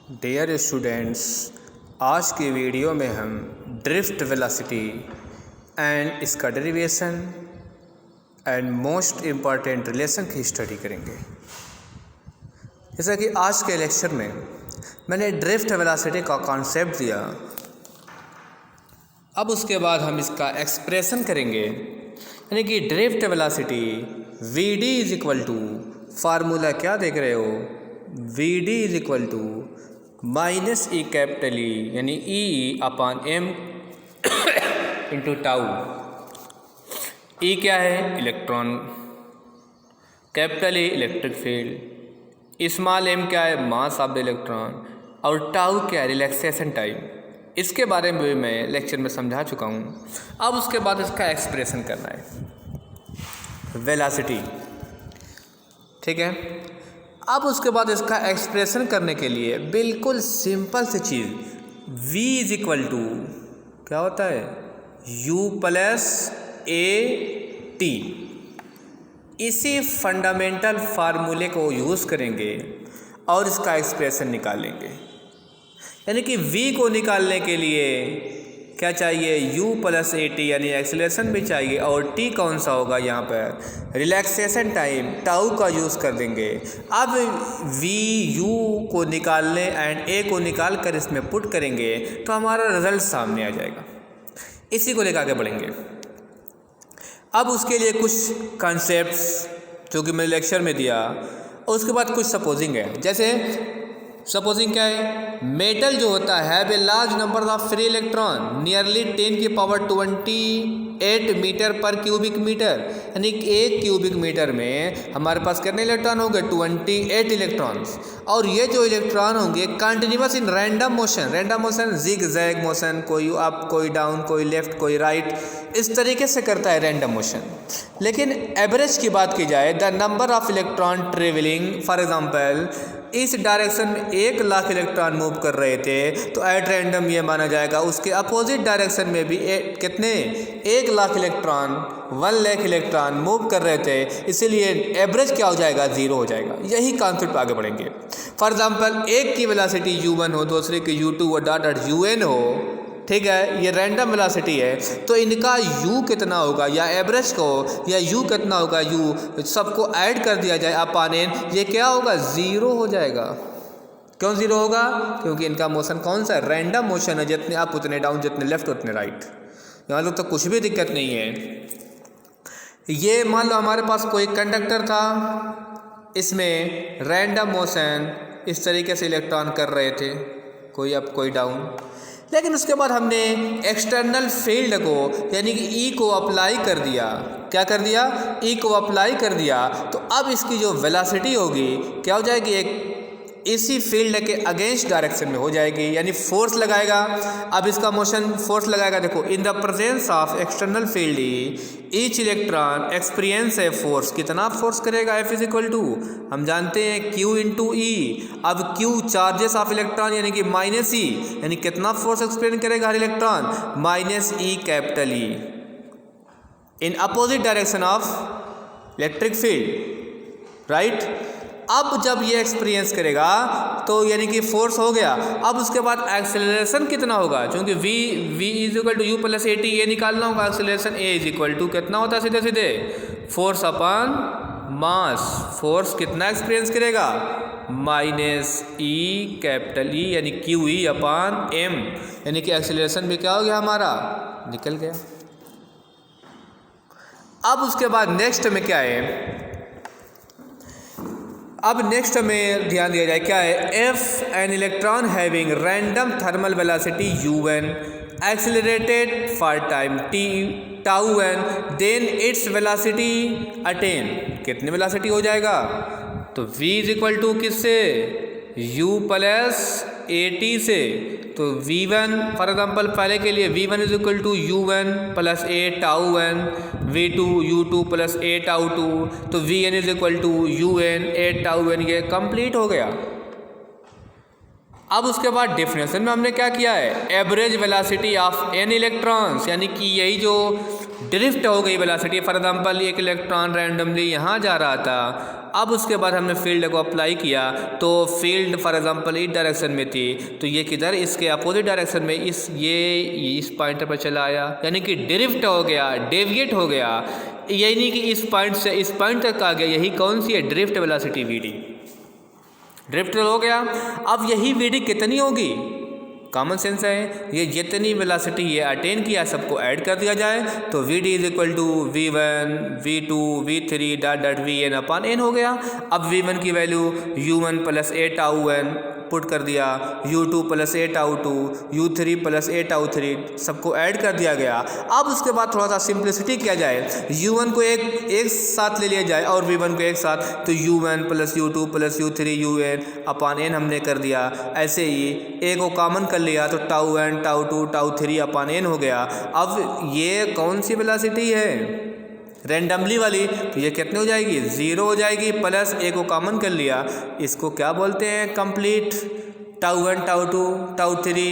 Dear students, आज की video में हम ड्रिफ्ट वेलोसिटी एंड इसका derivation and most important relation की स्टडी करेंगे। जैसा कि आज के लेक्चर में मैंने ड्रिफ्ट वेलोसिटी का कॉन्सेप्ट दिया, अब उसके बाद हम इसका एक्सप्रेशन करेंगे। यानी कि drift velocity V D is equal to, formula क्या देख रहे हो, V D is equal to minus E capital E यानी E upon M into tau. E क्या है, electron, capital E electric field, small M क्या है, मास ऑफ द इलेक्ट्रॉन, और टाउ क्या है, रिलैक्सेशन टाइम। इसके बारे में भी मैं लेक्चर में समझा चुका हूँ। अब उसके बाद इसका एक्सप्रेशन करना है, वेलोसिटी, ठीक है। अब उसके बाद इसका एक्सप्रेशन करने के लिए बिल्कुल सिंपल सी चीज़, v इज इक्वल टू क्या होता है, u प्लस ए टी। इसी फंडामेंटल फार्मूले को यूज़ करेंगे और इसका एक्सप्रेशन निकालेंगे। यानी कि v को निकालने के लिए क्या चाहिए, u प्लस ए टी यानी एक्सेलरेशन भी चाहिए, और t कौन सा होगा, यहाँ पर रिलैक्सेशन टाइम टाउ का यूज़ कर देंगे। अब v u को निकालने एंड a को निकाल कर इसमें पुट करेंगे तो हमारा रिजल्ट सामने आ जाएगा। इसी को लेकर आगे बढ़ेंगे। अब उसके लिए कुछ कॉन्सेप्ट्स जो कि मैंने लेक्चर में दिया, और उसके बाद कुछ सपोजिंग है। जैसे सपोजिंग क्या है, मेटल जो होता है they large number of free electron nearly 10 की पावर 28 मीटर पर क्यूबिक मीटर, यानी कि एक क्यूबिक मीटर में हमारे पास कितने इलेक्ट्रॉन होंगे, 28 इलेक्ट्रॉन्स। और ये जो इलेक्ट्रॉन होंगे continuous in random motion zig zag motion, कोई अप कोई डाउन कोई लेफ्ट कोई राइट, इस तरीके से करता है रैंडम मोशन। लेकिन एवरेज की बात की जाए, the number of electron travelling, for example इस डायरेक्शन में 1 लाख इलेक्ट्रॉन मूव कर रहे थे तो एट रैंडम ये माना जाएगा। उसके अपोजिट डायरेक्शन में भी कितने, 1 lakh electron 1 lakh electron move कर रहे थे, इसीलिए एवरेज क्या हो जाएगा, 0 हो जाएगा। यही कॉन्सेप्ट आगे बढ़ेंगे। फॉर एग्जांपल एक की वेलोसिटी u1 हो, दूसरे की u2 और डॉट डॉट un हो, ठीक है, ये रैंडम वेलोसिटी है, तो इनका u कितना होगा, या एवरेज को या u कितना होगा, u सबको ऐड कर दिया जाए अपॉन n, ये क्या होगा, 0 हो जाएगा। क्यों 0 होगा, क्योंकि इनका मोशन कौन सा है, रैंडम मोशन है, जितने अप उतने डाउन, जितने लेफ्ट उतने राइट। यहाँ लोग तो कुछ भी दिक्कत नहीं है। ये मान लो हमारे पास कोई कंडक्टर था, इसमें रैंडम मोशन इस तरीके से इलेक्ट्रॉन कर रहे थे, कोई अप कोई डाउन। लेकिन उसके बाद हमने एक्सटर्नल फील्ड को यानी कि ई को अप्लाई कर दिया। क्या कर दिया, ई को अप्लाई कर दिया, तो अब इसकी जो वेलोसिटी होगी क्या हो जाएगी, एक इसी फील्ड के अगेंस्ट डायरेक्शन में हो जाएगी, यानी फोर्स लगाएगा। अब इसका मोशन फोर्स लगाएगा, देखो, in the presence of external field each electron experience है फोर्स। कितना फोर्स करेगा, F इज इक्वल टू, हम जानते हैं Q इंटू ई। अब Q चार्जेस ऑफ इलेक्ट्रॉन यानी कि माइनस ई, यानी कितना फोर्स एक्सपीरियंस करेगा हर electron, minus E capital E in opposite direction of electric field, right. अब जब ये एक्सपीरियंस करेगा तो यानी कि फोर्स हो गया। अब उसके बाद एक्सेलरेशन कितना होगा, क्योंकि v is equal to u plus A T, ये निकालना होगा। Acceleration a is equal to कितना होता है, सीधे सीधे फोर्स अपॉन मास। फोर्स कितना एक्सपीरियंस करेगा, माइनस ई कैपिटल ई यानी क्यू ई अपॉन m, यानी कि एक्सेलरेशन भी क्या हो गया हमारा, निकल गया। अब उसके बाद नेक्स्ट में क्या है, अब नेक्स्ट में ध्यान दिया जाए क्या है, if an electron having random thermal velocity u1 accelerated for time t tau n, then its velocity attain, कितनी वेलोसिटी हो जाएगा, तो v इज इक्वल टू किससे, u प्लस ए टी से। तो v1 फॉर एग्जांपल पहले के लिए v1 is equal to u1 plus A tau one, v2 u2 plus A tau two, तो vn is equal to un A tau n, ये complete हो गया। अब उसके बाद डेफिनेशन में हमने क्या किया है, average velocity of n electrons, यानी कि यही जो ड्रिफ्ट हो गई वेलोसिटी। फॉर एग्जांपल एक इलेक्ट्रॉन रैंडमली यहाँ जा रहा था अब उसके बाद हमने फील्ड को अप्लाई किया तो फील्ड फॉर एग्जांपल इस डायरेक्शन में थी, तो ये किधर इसके अपोजिट डायरेक्शन में इस पॉइंट पर चला आया, यानी कि ड्रिफ्ट हो गया, डेविएट हो गया, यानी कि इस पॉइंट से इस पॉइंट तक आ गया। यही कौन सी है? Drift velocity V D. Drift हो गया। अब यही वी डी कितनी होगी? कॉमन सेंस है, ये जितनी वेलोसिटी ये अटेन किया सबको ऐड कर दिया जाए तो V D is equal to V1 V2 V3 dot dot Vn upon n हो गया। अब V1 की value U1 plus A tau one put कर दिया, U2 plus A tau two, U3 plus A tau three, सबको add कर दिया गया। अब उसके बाद थोड़ा सा सिंप्लिसिटी किया जाए, U1 को एक साथ ले लिया जाए और V1 को एक साथ, तो U1 plus U2 plus U3 UN upon n हमने कर दिया। ऐसे ही ए को कॉमन कर लिया तो tau one tau two tau three upon n हो गया। अब ये कौन सी वेलोसिटी है? रैंडमली वाली, तो ये कितने हो जाएगी? 0 हो जाएगी। प्लस ए को कॉमन कर लिया, इसको क्या बोलते हैं? Complete tau one tau two tau three,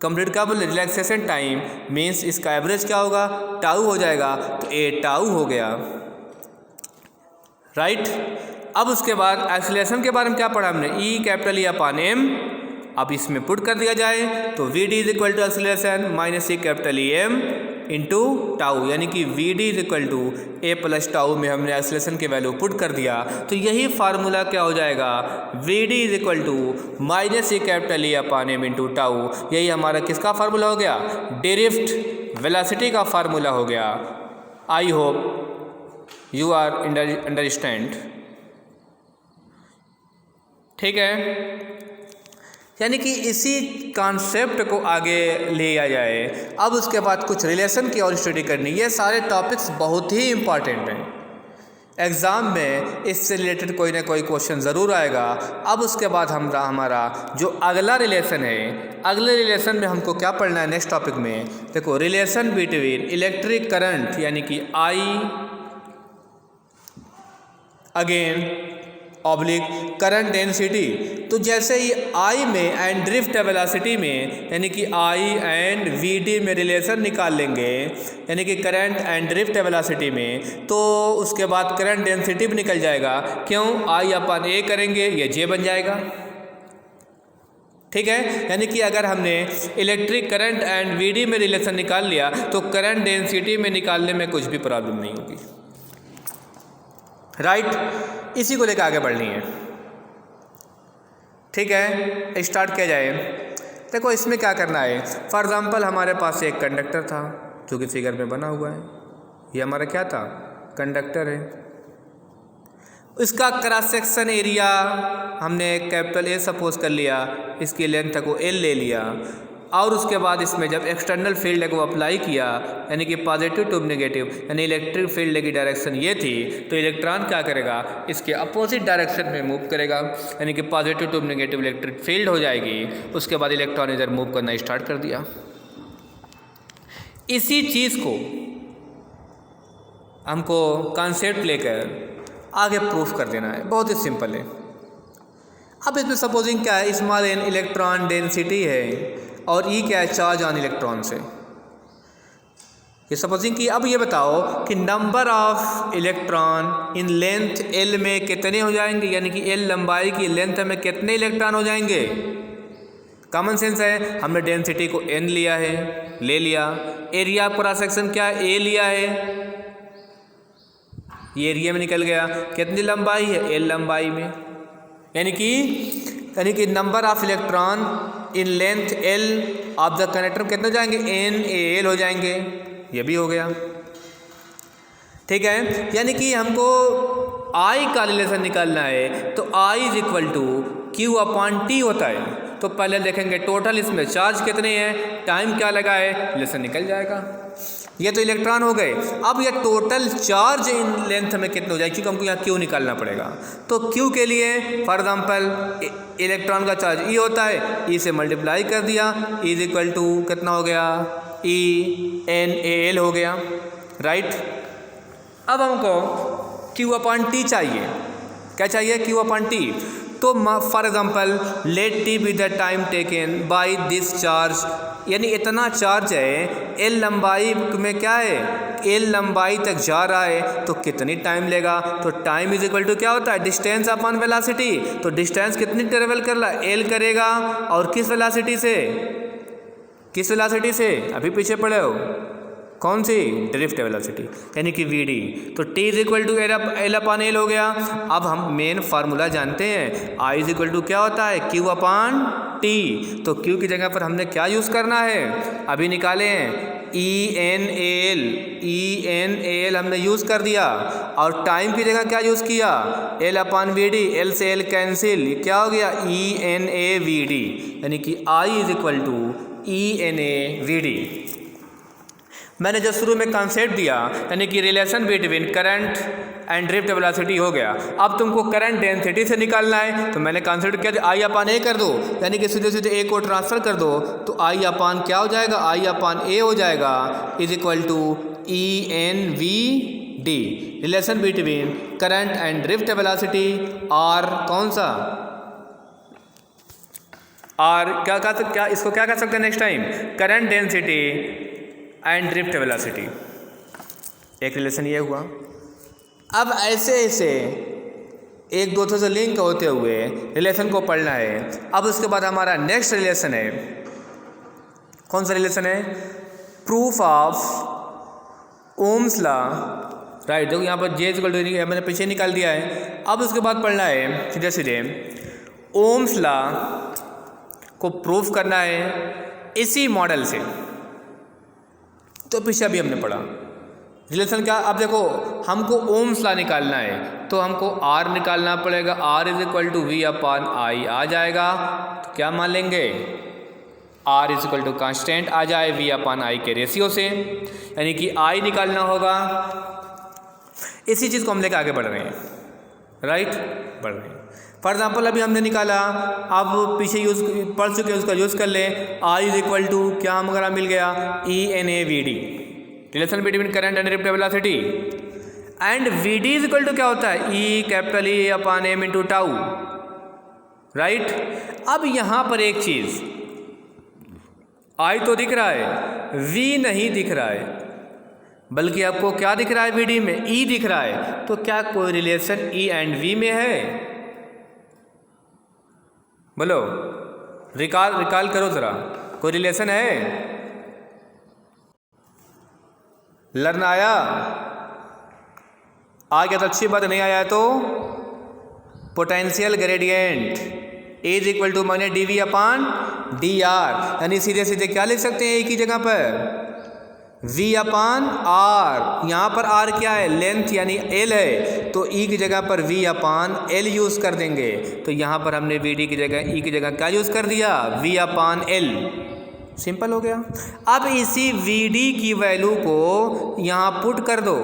complete क्या बोले? रिलैक्सेशन टाइम मीन्स इसका एवरेज क्या होगा? टाउ हो जाएगा, तो ए टाउ हो गया, राइट। अब उसके बाद एक्सीलरेशन के बारे में क्या पढ़ा हमने? E capital E upon m। अब इसमें पुट कर दिया जाए तो V D is equal to acceleration minus E capital E m into tau, यानी कि V D is equal to A plus tau में हमने एक्सीलरेशन के वैल्यू पुट कर दिया। तो यही फार्मूला क्या हो जाएगा? V D is equal to minus E capital E upon m into tau. यही हमारा किसका फार्मूला हो गया? ड्रिफ्ट वेलोसिटी का फार्मूला हो गया। I hope you are understand, ठीक है। यानी कि इसी कॉन्सेप्ट को आगे ले आ जाए। अब उसके बाद कुछ रिलेशन की और स्टडी करनी। ये सारे टॉपिक्स बहुत ही इम्पॉर्टेंट हैं, एग्ज़ाम में इससे रिलेटेड कोई ना कोई क्वेश्चन ज़रूर आएगा। अब उसके बाद हमारा जो अगला रिलेशन है, अगले रिलेशन में हमको क्या पढ़ना है नेक्स्ट टॉपिक में? देखो, रिलेशन बिटवीन इलेक्ट्रिक करंट यानी कि I again oblique current density. तो जैसे ही I में एंड ड्रिफ्ट वेलोसिटी में, यानी कि I एंड VD में रिलेशन निकाल लेंगे, यानी कि करंट एंड ड्रिफ्ट वेलोसिटी में, तो उसके बाद करंट डेंसिटी भी निकल जाएगा। क्यों? I अपन A करेंगे, ये J बन जाएगा, ठीक है। यानी कि अगर हमने इलेक्ट्रिक करंट एंड VD में रिलेशन निकाल लिया तो करंट डेंसिटी में निकालने में कुछ भी प्रॉब्लम नहीं होगी, राइट। इसी को लेकर आगे बढ़नी है, ठीक है। स्टार्ट किया जाए। देखो, इसमें क्या करना है? फॉर एग्जांपल हमारे पास एक कंडक्टर था जो कि फिगर में बना हुआ है। ये हमारा क्या था? कंडक्टर है। इसका क्रॉस सेक्शन एरिया हमने कैपिटल A सपोज कर लिया, इसकी लेंथ को L ले लिया, और उसके बाद इसमें जब एक्सटर्नल फील्ड को अप्लाई किया, यानी कि पॉजिटिव टू नेगेटिव, यानी इलेक्ट्रिक फील्ड की डायरेक्शन ये थी, तो इलेक्ट्रॉन क्या करेगा? इसके अपोजिट डायरेक्शन में मूव करेगा, यानी कि positive to negative electric field हो जाएगी। उसके बाद इलेक्ट्रॉन इधर मूव करना स्टार्ट कर दिया। इसी चीज़ को हमको कॉन्सेप्ट लेकर आगे प्रूफ कर देना है, बहुत ही सिंपल है। अब इसमें सपोजिंग क्या है? स्मॉल n इलेक्ट्रॉन डेंसिटी है और E क्या है? चार्ज ऑन इलेक्ट्रॉन से। ये सपोजिंग कि अब ये बताओ कि number of electron in length L में कितने हो जाएंगे, यानी कि L लंबाई की लेंथ में कितने इलेक्ट्रॉन हो जाएंगे? कॉमन सेंस है, हमने डेंसिटी को n लिया है, ले लिया। एरिया क्रॉस सेक्शन क्या है? A लिया है, ये एरिया में निकल गया। कितनी लंबाई है? L लंबाई में, यानी कि number of electron in length L of the conductor कितने हो जाएंगे? NaL हो जाएंगे। ये भी हो गया, ठीक है। यानी कि हमको I का रिलेशन निकालना है, तो I is equal to Q upon T होता है। तो पहले देखेंगे टोटल इसमें चार्ज कितने हैं, टाइम क्या लगा है, रिलेशन निकल जाएगा। ये तो इलेक्ट्रॉन हो गए। अब ये टोटल चार्ज इन लेंथ में कितने हो जाए, क्योंकि हमको यहाँ क्यू निकालना पड़ेगा। तो क्यू के लिए फॉर एग्जांपल इलेक्ट्रॉन का चार्ज ई होता है, ई से मल्टीप्लाई कर दिया, ई इज इक्वल टू कितना हो गया? ई एन ए एल हो गया, राइट। अब हमको क्यू अपॉन टी चाहिए। क्या चाहिए? Q upon T. तो for example let T be the time taken by this charge, यानी इतना चार्ज है, एल लंबाई में क्या है, एल लंबाई तक जा रहा है, तो कितनी टाइम लेगा, तो टाइम इज इक्वल टू क्या होता है, डिस्टेंस अपॉन वेलोसिटी। तो डिस्टेंस कितनी ट्रेवल कर रहा है, एल करेगा, और किस वेलोसिटी से, किस वेलोसिटी से, अभी पीछे पड़े हो, कौन सी, ड्रिफ्ट वेलोसिटी, यानी कि वी डी। तो T is equal to L upon L हो गया। अब हम मेन फार्मूला जानते हैं, आई इज इक्वल टू क्या होता है, क्यू अपॉन टी। तो क्यू की जगह पर हमने क्या यूज़ करना है, अभी निकाले हैं, ई एन एल हमने यूज़ कर दिया, और टाइम की जगह क्या यूज़ किया, L upon V D, L से एल कैंसिल, ये क्या हो गया, E N A V D, यानी कि I is equal to E N A V D. मैंने जो शुरू में कॉन्सेप्ट दिया, यानी कि relation between current and drift velocity हो गया। अब तुमको करंट डेंसिटी से निकालना है, तो मैंने कॉन्सेप्ट किया आई अपान ए कर दो, यानी कि सीधे सीधे ए को ट्रांसफ़र कर दो, तो आई अपान क्या हो जाएगा, आई अपान ए हो जाएगा, is equal to E N V D. Relation between current and drift velocity, और कौन सा, और क्या इसको क्या कर सकते हैं next time, current density and drift velocity, एक रिलेशन ये हुआ। अब ऐसे ऐसे एक दो से लिंक होते हुए रिलेशन को पढ़ना है। अब उसके बाद हमारा नेक्स्ट रिलेशन है, कौन सा रिलेशन है, proof of Ohm's law, right. देखो यहाँ पर जे इक्वल टू मैंने पीछे निकाल दिया है। अब उसके बाद पढ़ना है सीधे सीधे ओम्स लॉ को प्रूफ करना है इसी मॉडल से। तो पीछे अभी हमने पढ़ा रिलेशन क्या, अब देखो हमको ओम्स लॉ निकालना है, तो हमको आर निकालना पड़ेगा, R is equal to V upon I आ जाएगा। तो क्या मान लेंगे, R is equal to constant आ जाए वी अपान आई के रेशियो से, यानी कि आई निकालना होगा। इसी चीज़ को हम लेकर आगे बढ़ रहे हैं, राइट, बढ़ रहे हैं। फॉर एग्जाम्पल अभी हमने निकाला, अब पीछे यूज़ पढ़ चुके उसका यूज़ कर लें। आई इज इक्वल टू क्या हमारा मिल गया, E N A V D, relation between current and drift velocity, and V D is equal to क्या होता है, E capital E upon M into tau, right. अब यहाँ पर एक चीज़, आई तो दिख रहा है, वी नहीं दिख रहा है, बल्कि आपको क्या दिख रहा है, वी डी में ई दिख रहा है। तो क्या कोई रिलेशन ई एंड वी में है, बोलो, रिकॉल करो ज़रा, कोई रिलेशन है, लर्न आया, आ गया तो अच्छी बात, नहीं आया तो potential gradient is equal to minus D V upon D R, यानी सीधे सीधे क्या लिख सकते हैं एक ही जगह पर, v अपान आर। यहाँ पर r क्या है, लेंथ यानी l है, तो e की जगह पर v अपान l यूज़ कर देंगे। तो यहाँ पर हमने v d की जगह e की जगह क्या यूज़ कर दिया, v अपान l, सिंपल हो गया। अब इसी v d की वैल्यू को यहाँ पुट कर दो,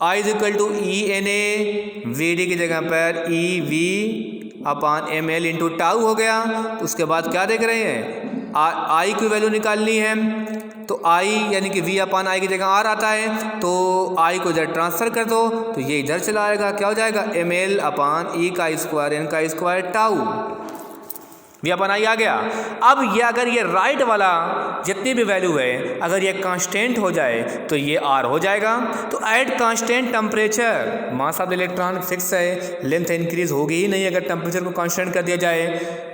i is equal to E N A, V D की जगह पर E V upon M L into tau हो गया। उसके बाद क्या देख रहे हैं, आई की वैल्यू निकालनी है, तो आई यानी कि v अपान आई की जगह आर आता है, तो आई को इधर ट्रांसफ़र कर दो, तो ये इधर चला आएगा, क्या हो जाएगा, एम एल अपान ई का स्क्वायर एन का square tau, v upon I आ गया। अब ये अगर ये राइट वाला जितनी भी वैल्यू है अगर ये कांस्टेंट हो जाए तो ये r हो जाएगा। तो at constant temperature mass of the electron fix है, लेंथ इंक्रीज होगी ही नहीं अगर टेम्परेचर को कांस्टेंट कर दिया जाए।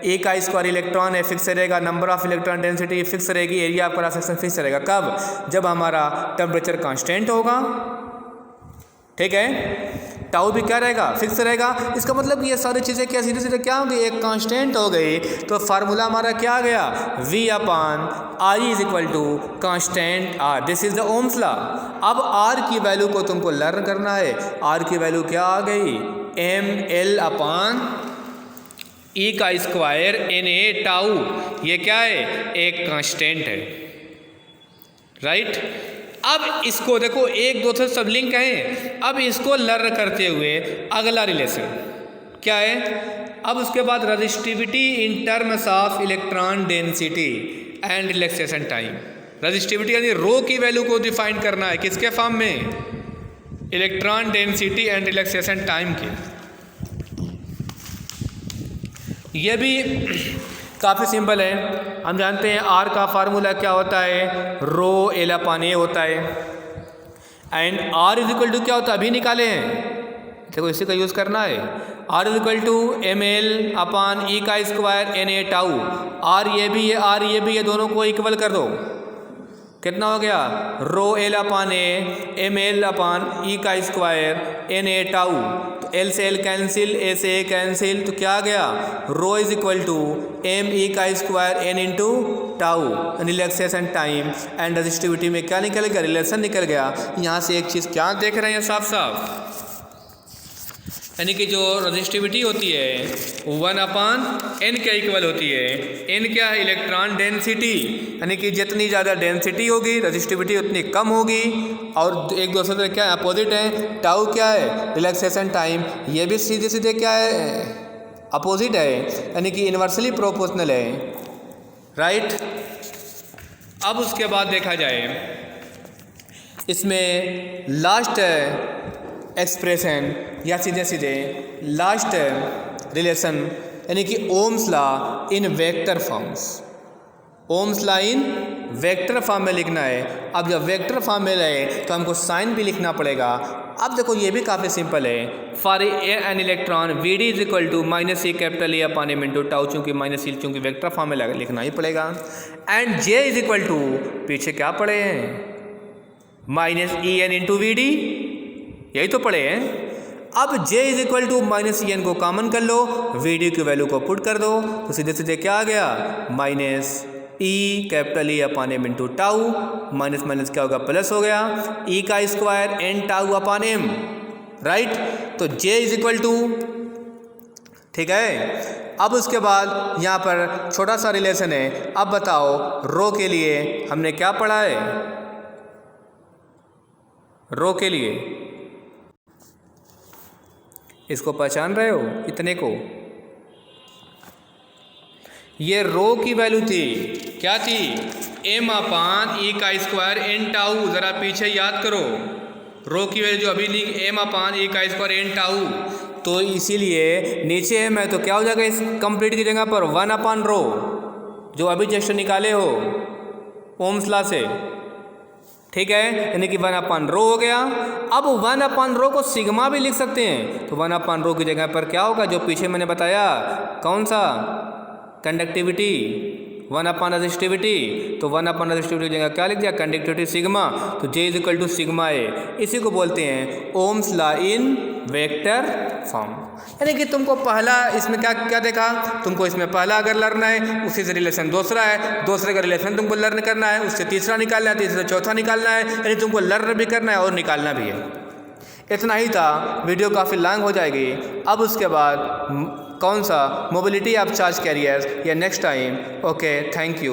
ए का स्क्वायर इलेक्ट्रॉन है फिक्स रहेगा, number of electron density fix रहेगी, area of cross section fix रहेगा। कब, जब हमारा टेम्परेचर कांस्टेंट होगा, ठीक है, टाउ भी क्या रहेगा, फिक्स रहेगा। इसका मतलब ये सारी चीज़ें क्या सीधे सीधे क्या होंगी, एक कांस्टेंट हो गई। तो फार्मूला हमारा क्या आ गया, v upon I is equal to constant r, this is the Ohm's law. अब r की वैल्यू को तुमको लर्न करना है, r की वैल्यू क्या आ गई, एम एल अपान ई का स्क्वायर एन ए टाउ, ये क्या है, एक कांस्टेंट है, राइट। अब इसको देखो एक दो से सब लिंक हैं। अब इसको लर्न करते हुए अगला रिलेशन क्या है, अब उसके बाद resistivity in terms of electron density and relaxation time. Resistivity यानी रो की वैल्यू को डिफाइन करना है, किसके फॉर्म में, electron density and relaxation time के। ये भी काफ़ी सिंपल है। हम जानते हैं आर का फार्मूला क्या होता है, रो एल अपान ए होता है। And R is equal to क्या होता है, अभी निकाले हैं, देखो इसी का यूज़ करना है। R is equal to M L upon E का square N A tau. R ये भी है, आर ये भी है, दोनों को इक्वल कर दो। कितना हो गया, rho L upon A M L upon E का स्क्वायर एन ए टाउ। तो एल से एल कैंसिल, ए से ए कैंसिल, तो क्या आ गया, rho is equal to M E का square N into tau. Relaxation time and resistivity में क्या निकल गया, रिलेशन निकल गया। यहाँ से एक चीज़ क्या देख रहे हैं साफ साफ, यानी कि जो रजिस्टिविटी होती है 1 अपान एन के इक्वल होती है। एन क्या है, इलेक्ट्रॉन डेंसिटी, यानी कि जितनी ज़्यादा डेंसिटी होगी रजिस्टिविटी उतनी कम होगी। और एक दूसरे से क्या अपोजिट है, टाउ क्या है, रिलैक्सेशन टाइम, ये भी सीधे सीधे क्या है, अपोजिट है, यानी कि इन्वर्सली प्रोपोर्शनल है, राइट। अब उसके बाद देखा जाए इसमें लास्ट एक्सप्रेशन या सीधे सीधे लास्ट रिलेशन, यानी कि ohms law in vector forms. Ohms law in vector form में लिखना है। अब जब वेक्टर फॉर्म में रहे तो हमको साइन भी लिखना पड़ेगा। अब देखो ये भी काफ़ी सिंपल है। For an electron V D is equal to minus E capital A upon M into tau, चूँकि माइनस ई चूँकि वेक्टर फॉर्म में लिखना ही पड़ेगा। And J is equal to, पीछे क्या पढ़े हैं, minus E N into V D, यही तो पढ़े हैं। अब J is equal to minus E N को कॉमन कर लो, वी डी की वैल्यू को पुट कर दो, तो सीधे सीधे क्या आ गया, minus E capital E upon M into tau, minus minus क्या होगा, प्लस हो गया, ई का square N tau upon M, right. तो J इज इक्वल टू, ठीक है। अब उसके बाद यहाँ पर छोटा सा रिलेशन है। अब बताओ रो के लिए हमने क्या पढ़ा है, रो के लिए इसको पहचान रहे हो, इतने को, ये रो की वैल्यू थी, क्या थी, एम अपान ई का स्क्वायर एन टाउ। ज़रा पीछे याद करो, रो की वैल्यू जो अभी ली एम अपान ई का स्क्वायर एन टाउ, तो इसीलिए नीचे है मैं, तो क्या हो जाएगा इस कंप्लीट की जगह पर 1 अपान रो, जो अभी जस्ट निकाले हो ओम्स लॉ से, ठीक है, यानी कि 1 अपान रो हो गया। अब 1 अपान रो को सिग्मा भी लिख सकते हैं, तो 1 अपान रो की जगह पर क्या होगा, जो पीछे मैंने बताया, कौन सा, कंडक्टिविटी, 1 अपान रजिस्टिविटी, तो 1 अपान रजिस्टिविटी की जगह क्या लिख दिया, कंडक्टिविटी सिग्मा, तो J is equal to sigma A. इसी को बोलते हैं Ohm's law in vector form. यानी कि तुमको पहला इसमें क्या क्या देखा, तुमको इसमें पहला अगर लर्न है उसी से रिलेशन दूसरा है, दूसरे का रिलेशन तुमको लर्न करना है, उससे तीसरा निकालना है, तीसरा चौथा निकालना है, यानी तुमको लर्न भी करना है और निकालना भी है। इतना ही था, वीडियो काफ़ी लॉन्ग हो जाएगी। अब उसके बाद कौन सा, मोबिलिटी ऑफ चार्ज कैरियर्स, या next time. Okay, thank you.